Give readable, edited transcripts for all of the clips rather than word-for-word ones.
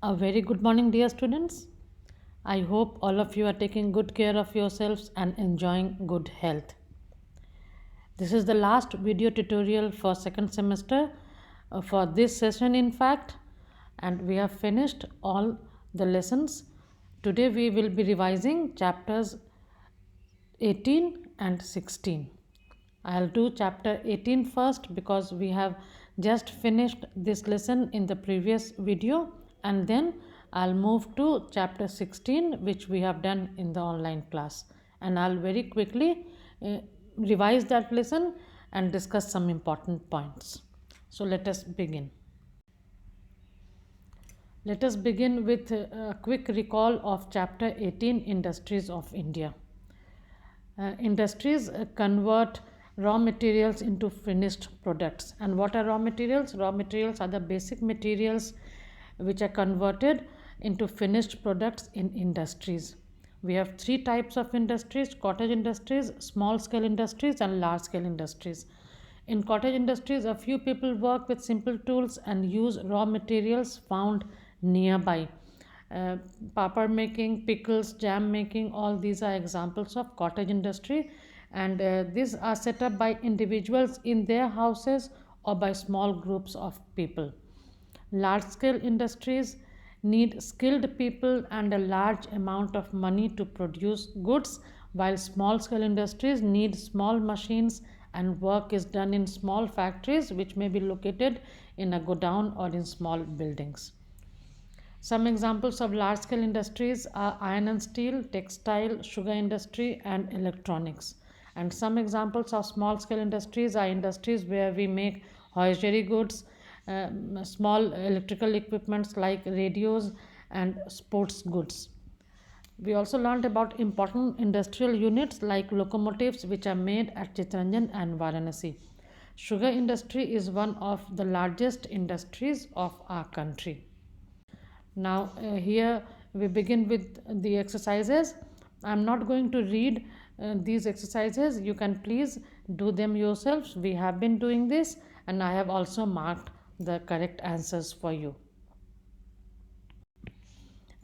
A very good morning, dear students. I hope all of you are taking good care of yourselves and enjoying good health. This is the last video tutorial for second semester for this session, in fact, and we have finished all the lessons. Today we will be revising chapters 18 and 16. I'll do chapter 18 first because we have just finished this lesson in the previous video, and then I'll move to chapter 16 which we have done in the online class, and I'll very quickly revise that lesson and discuss some important points. So let us begin. Let us begin with a quick recall of chapter 18, Industries of India. Industries convert raw materials into finished products. And what are raw materials? Raw materials are the basic materials which are converted into finished products in industries. We have three types of industries: cottage industries, small scale industries, and large scale industries. In cottage industries, a few people work with simple tools and use raw materials found nearby. uh, Papad making, pickles, jam making, all these are examples of cottage industry, and these are set up by individuals in their houses or by small groups of people. Large scale industries need skilled people and a large amount of money to produce goods, while small scale industries need small machines and work is done in small factories which may be located in a godown or in small buildings. Some examples of large scale industries are iron and steel, textile, sugar industry, and electronics. And some examples of small scale industries are industries where we make hosiery goods, small electrical equipments like radios, and sports goods. We also learned about important industrial units like locomotives which are made at Chittaranjan and Varanasi. Sugar industry is one of the largest industries of our country. Now here we begin with the exercises. I'm not going to read these exercises. You can please do them yourselves. We have been doing this, and I have also marked the correct answers for you.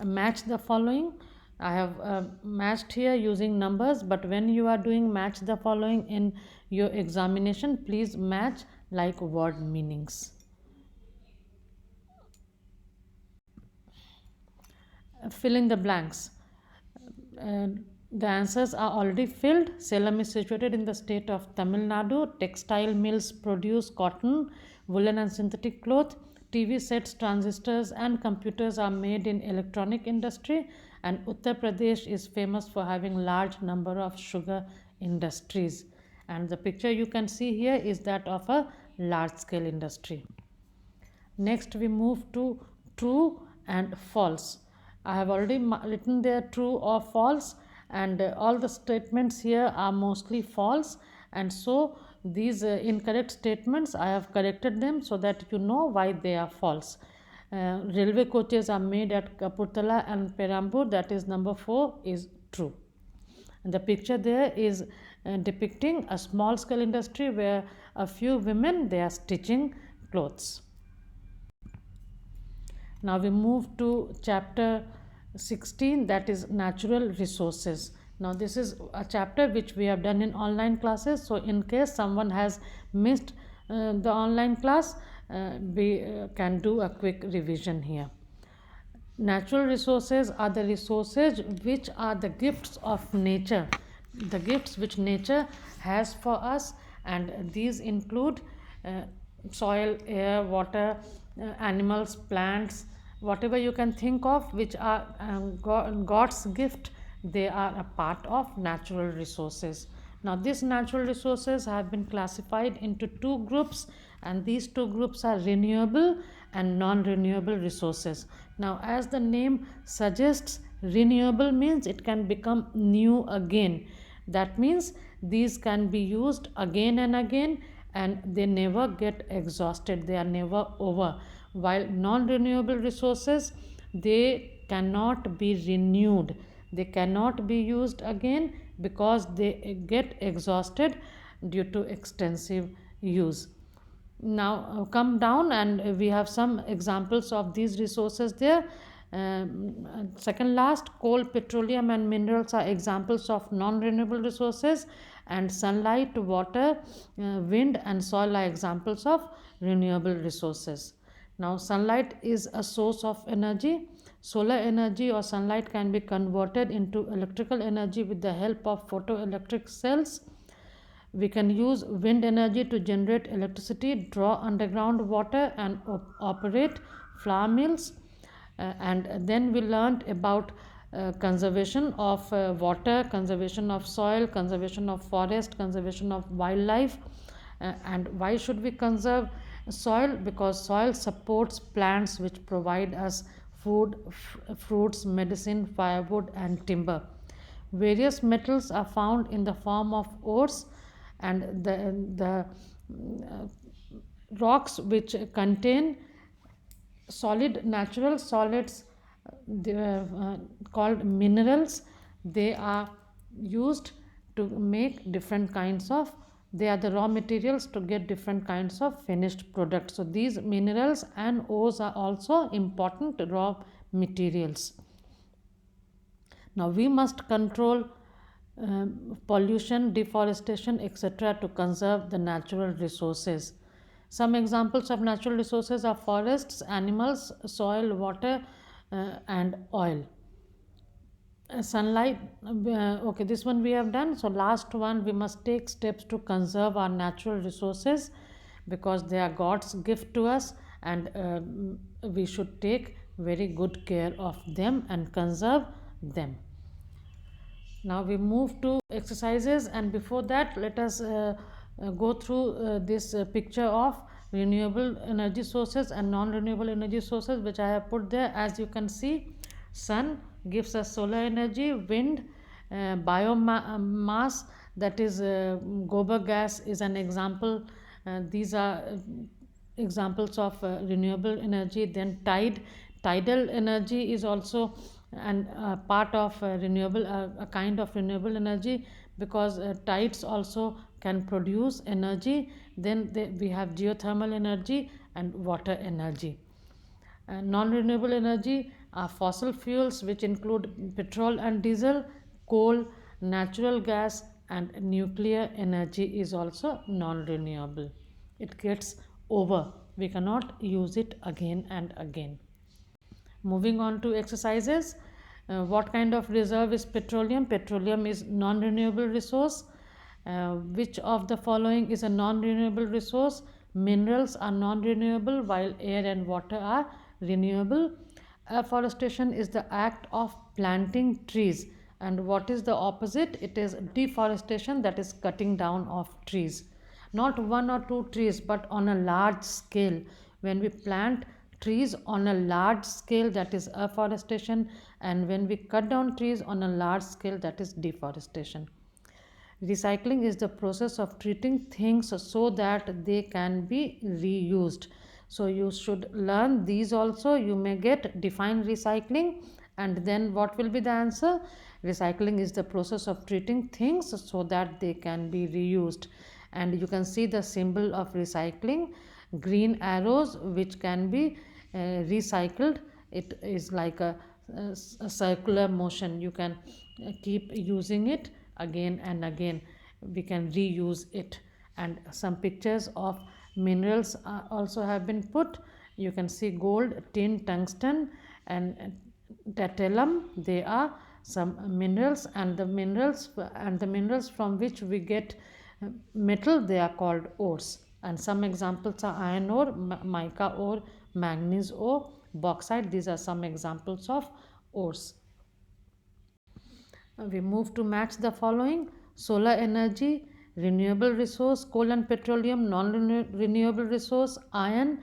Match the following. I have matched here using numbers, but when you are doing match the following in your examination, please match like word meanings. Fill in the blanks. Uh, the answers are already filled. Salem is situated in the state of Tamil Nadu. Textile mills produce cotton, woolen, and synthetic cloth. TV sets, transistors, and computers are made in electronic industry. And Uttar Pradesh is famous for having large number of sugar industries. And the picture you can see here is that of a large scale industry. Next, we move to true and false. I have already written there true or false, and all the statements here are mostly false, and so these incorrect statements I have corrected them so that you know why they are false. Railway coaches are made at Kapurthala and Perambur, that is number 4 is true. And the picture there is depicting a small scale industry where a few women they are stitching clothes. Now we move to chapter 16, that is natural resources. Now this is a chapter which we have done in online classes, so in case someone has missed the online class, we can do a quick revision here. Natural resources are the resources which are the gifts of nature, the gifts which nature has for us, and these include soil, air, water, animals, plants, whatever you can think of which are God's gift, they are a part of natural resources. Now these natural resources have been classified into two groups, and these two groups are renewable and non-renewable resources. Now as the name suggests, renewable means it can become new again. That means these can be used again and again, and they never get exhausted, they are never over. While non-renewable resources, they cannot be renewed, they cannot be used again because they get exhausted due to extensive use. Now come down, and we have some examples of these resources there. Second last, coal, petroleum and minerals are examples of non-renewable resources, and sunlight, water, wind and soil are examples of renewable resources. Now sunlight is a source of energy. Solar energy or sunlight can be converted into electrical energy with the help of photoelectric cells. We can use wind energy to generate electricity, draw underground water and operate flour mills. And then we learned about conservation of water, conservation of soil, conservation of forest, conservation of wildlife. And why should we conserve soil? Because soil supports plants which provide us food, fruits, medicine, firewood and timber. Various metals are found in the form of ores, and the rocks which contain solid natural solids, they are called minerals. They are used to make different kinds of, they are the raw materials to get different kinds of finished products. So these minerals and ores are also important raw materials. Now we must control pollution, deforestation, etc. to conserve the natural resources. Some examples of natural resources are forests, animals, soil, water, and oil. Sunlight, okay, this one we have done. So last one, we must take steps to conserve our natural resources because they are God's gift to us, and we should take very good care of them and conserve them. Now we move to exercises, and before that let us go through this picture of renewable energy sources and non-renewable energy sources which I have put there. As you can see, sun gives us solar energy, wind, biomass, that is gobar gas is an example. These are examples of renewable energy. Then tidal energy is also and part of renewable, a kind of renewable energy, because tides also can produce energy. Then we have geothermal energy and water energy. Non-renewable energy are fossil fuels which include petrol and diesel, coal, natural gas, and nuclear energy is also non-renewable. It gets over, we cannot use it again and again. Moving on to exercises. What kind of reserve is petroleum? Petroleum is non-renewable resource. Which of the following is a non-renewable resource? Minerals are non-renewable while air and water are renewable. Afforestation is the act of planting trees. And what is the opposite? It is deforestation, that is cutting down of trees. Not one or two trees, but on a large scale. When we plant trees on a large scale, that is afforestation, and when we cut down trees on a large scale, that is deforestation. Recycling is the process of treating things so that they can be reused. So you should learn these also. You may get define recycling, and then what will be the answer? Recycling is the process of treating things so that they can be reused. And you can see the symbol of recycling, green arrows which can be recycled. It is like a circular motion. You can keep using it again and again. We can reuse it. And some pictures of minerals also have been put. You can see gold, tin, tungsten and tantalum. They are some minerals, and the minerals from which we get metal, they are called ores. And some examples are iron ore, mica ore, manganese ore, bauxite. These are some examples of ores. We move to match the following. Solar energy, renewable resource. Coal and petroleum, non-renewable resource. Iron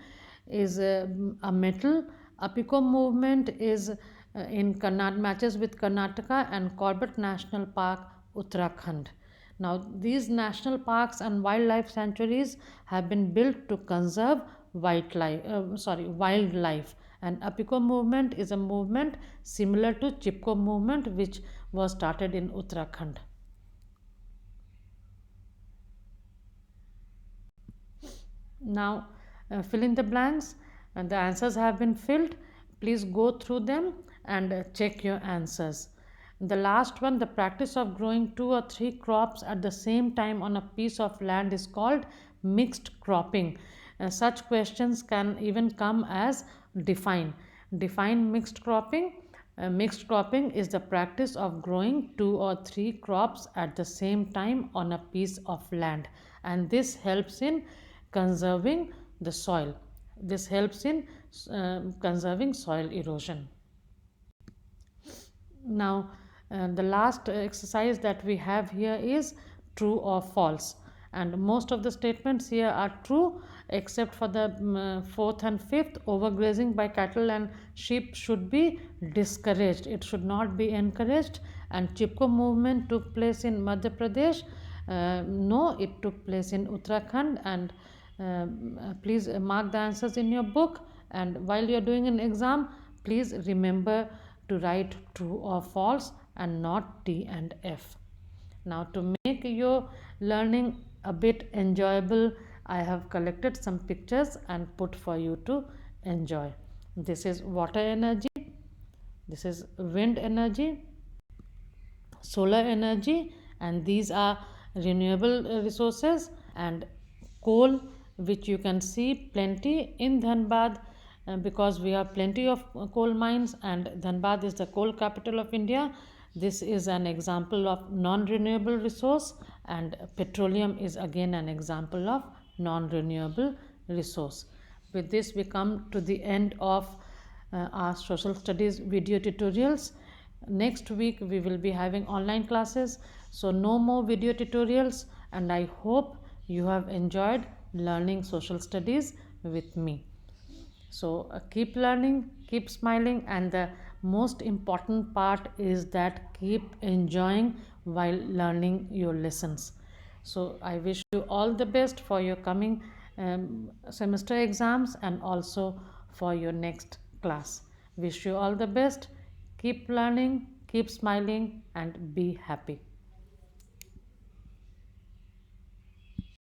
is a metal. Apico movement is matches with Karnataka, and Corbett National Park, Uttarakhand. Now these national parks and wildlife sanctuaries have been built to conserve wildlife. And Apico movement is a movement similar to Chipko movement which was started in Uttarakhand. Now fill in the blanks, and the answers have been filled. Please go through them and check your answers. The last one, the practice of growing 2 or 3 crops at the same time on a piece of land is called mixed cropping. Such questions can even come as define. Define mixed cropping. Mixed cropping is the practice of growing 2 or 3 crops at the same time on a piece of land, and this helps in conserving the soil. This helps in conserving soil erosion. Now, the last exercise that we have here is true or false, and most of the statements here are true except for the fourth and fifth. Overgrazing by cattle and sheep should be discouraged, it should not be encouraged. And Chipko movement took place in Madhya Pradesh. No, it took place in Uttarakhand. And please mark the answers in your book, and while you are doing an exam, please remember to write true or false and not T and F. Now, to make your learning a bit enjoyable, I have collected some pictures and put for you to enjoy. This is water energy, this is wind energy, solar energy, and these are renewable resources. And coal, which you can see plenty in Dhanbad, because we have plenty of coal mines, and Dhanbad is the coal capital of India. This is an example of non-renewable resource, and petroleum is again an example of non-renewable resource. With this, we come to the end of our social studies video tutorials. Next week we will be having online classes, so no more video tutorials, and I hope you have enjoyed learning social studies with me. So keep learning, keep smiling, and the most important part is that keep enjoying while learning your lessons. So I wish you all the best for your coming semester exams and also for your next class. Wish you all the best. Keep learning, keep smiling, and be happy.